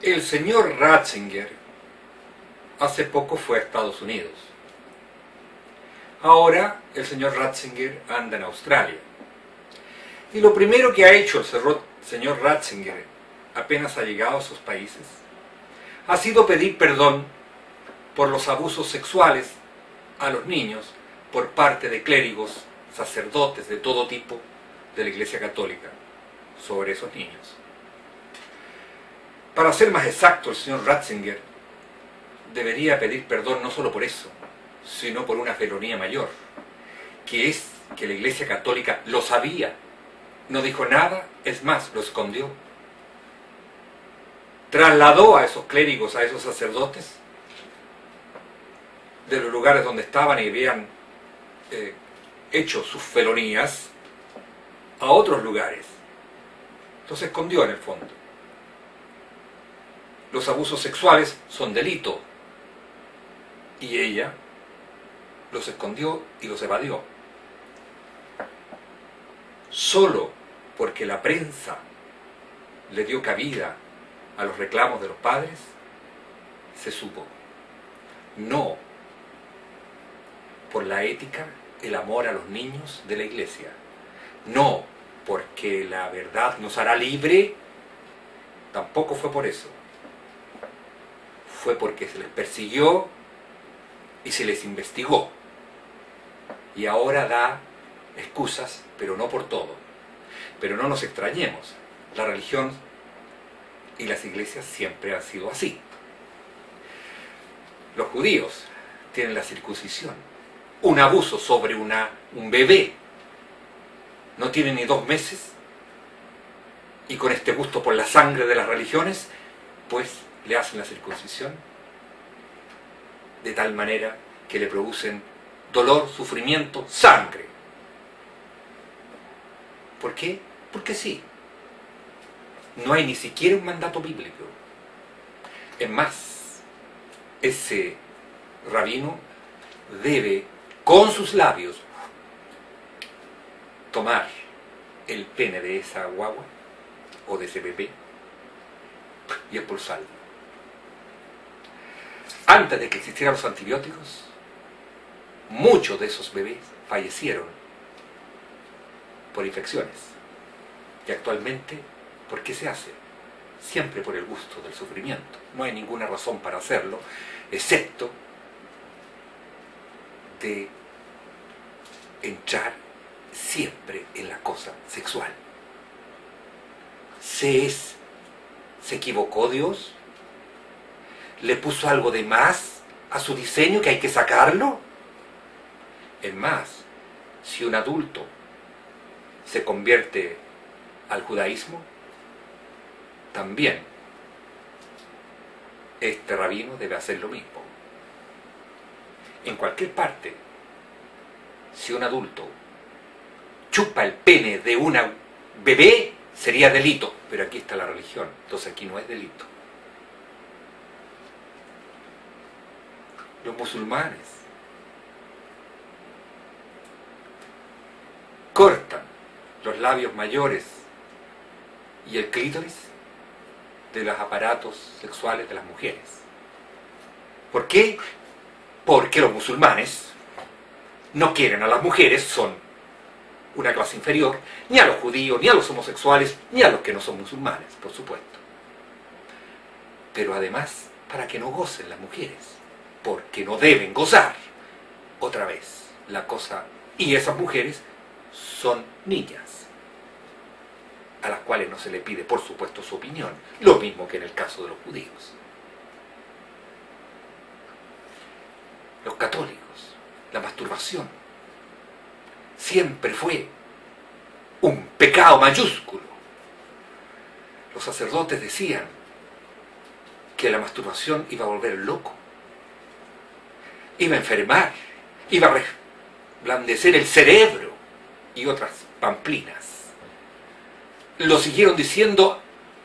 El señor Ratzinger hace poco fue a Estados Unidos. Ahora el señor Ratzinger anda en Australia. Y lo primero que ha hecho el señor Ratzinger apenas ha llegado a sus países ha sido pedir perdón por los abusos sexuales a los niños por parte de clérigos, sacerdotes de todo tipo de la Iglesia Católica sobre esos niños. Para ser más exacto, el señor Ratzinger debería pedir perdón no solo por eso, sino por una felonía mayor, que es que la Iglesia Católica lo sabía, no dijo nada, es más, lo escondió. Trasladó a esos clérigos, a esos sacerdotes, de los lugares donde estaban y habían hecho sus felonías, a otros lugares. Los escondió en el fondo. Los abusos sexuales son delito, y ella los escondió y los evadió. Solo porque la prensa le dio cabida a los reclamos de los padres, se supo. No por la ética, el amor a los niños de la Iglesia. No porque la verdad nos hará libre, tampoco fue por eso. Fue porque se les persiguió y se les investigó. Y ahora da excusas, pero no por todo. Pero no nos extrañemos, la religión y las iglesias siempre han sido así. Los judíos tienen la circuncisión. Un abuso sobre un bebé, no tiene ni 2 meses, y con este gusto por la sangre de las religiones, pues le hacen la circuncisión, de tal manera que le producen dolor, sufrimiento, sangre. ¿Por qué? Porque sí. No hay ni siquiera un mandato bíblico. Es más, ese rabino debe, con sus labios, tomar el pene de esa guagua o de ese bebé y expulsarlo. Antes de que existieran los antibióticos, muchos de esos bebés fallecieron por infecciones. Y actualmente, ¿por qué se hace? Siempre por el gusto del sufrimiento. No hay ninguna razón para hacerlo, excepto de entrar siempre en la cosa sexual. ¿Se equivocó Dios? ¿Le puso algo de más a su diseño que hay que sacarlo? Es más, si un adulto se convierte al judaísmo, también este rabino debe hacer lo mismo. En cualquier parte, si un adulto chupa el pene de una bebé, sería delito. Pero aquí está la religión, entonces aquí no es delito. Los musulmanes cortan los labios mayores y el clítoris de los aparatos sexuales de las mujeres. ¿Por qué? Porque los musulmanes no quieren a las mujeres, son una clase inferior, ni a los judíos, ni a los homosexuales, ni a los que no son musulmanes, por supuesto. Pero además, para que no gocen las mujeres, porque no deben gozar. Otra vez, la cosa... Y esas mujeres son niñas, a las cuales no se le pide, por supuesto, su opinión, lo mismo que en el caso de los judíos. Los católicos, la masturbación, siempre fue un pecado mayúsculo. Los sacerdotes decían que la masturbación iba a volver loco, iba a enfermar, iba a reblandecer el cerebro y otras pamplinas. Lo siguieron diciendo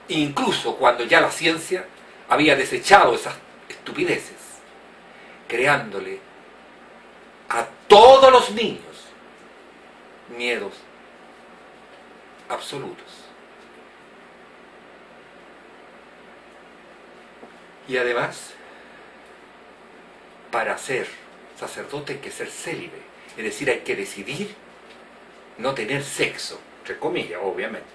incluso cuando ya la ciencia había desechado esas estupideces, creándole a todos los niños miedos absolutos. Y además, para ser sacerdote hay que ser célibe, es decir, hay que decidir no tener sexo, entre comillas, obviamente.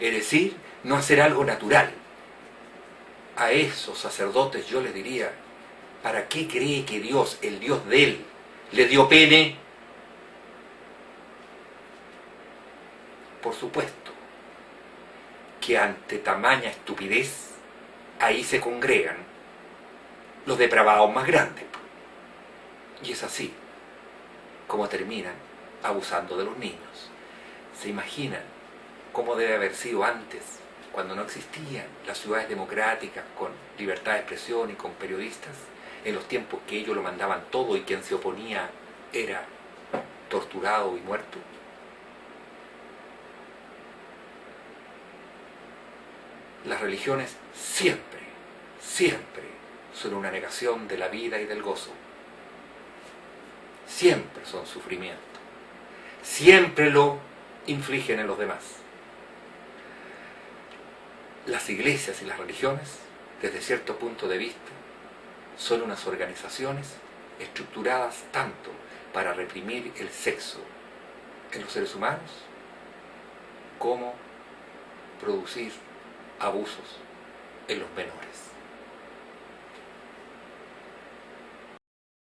Es decir, no hacer algo natural. A esos sacerdotes yo les diría, ¿para qué cree que Dios, el Dios de él, le dio pene? Por supuesto que ante tamaña estupidez, ahí se congregan los depravados más grandes. Y es así como terminan abusando de los niños. ¿Se imaginan cómo debe haber sido antes, cuando no existían las ciudades democráticas con libertad de expresión y con periodistas, en los tiempos que ellos lo mandaban todo y quien se oponía era torturado y muerto? Las religiones siempre, siempre son una negación de la vida y del gozo. Siempre son sufrimiento. Siempre lo infligen en los demás. Las iglesias y las religiones, desde cierto punto de vista, son unas organizaciones estructuradas tanto para reprimir el sexo en los seres humanos como producir abusos en los menores.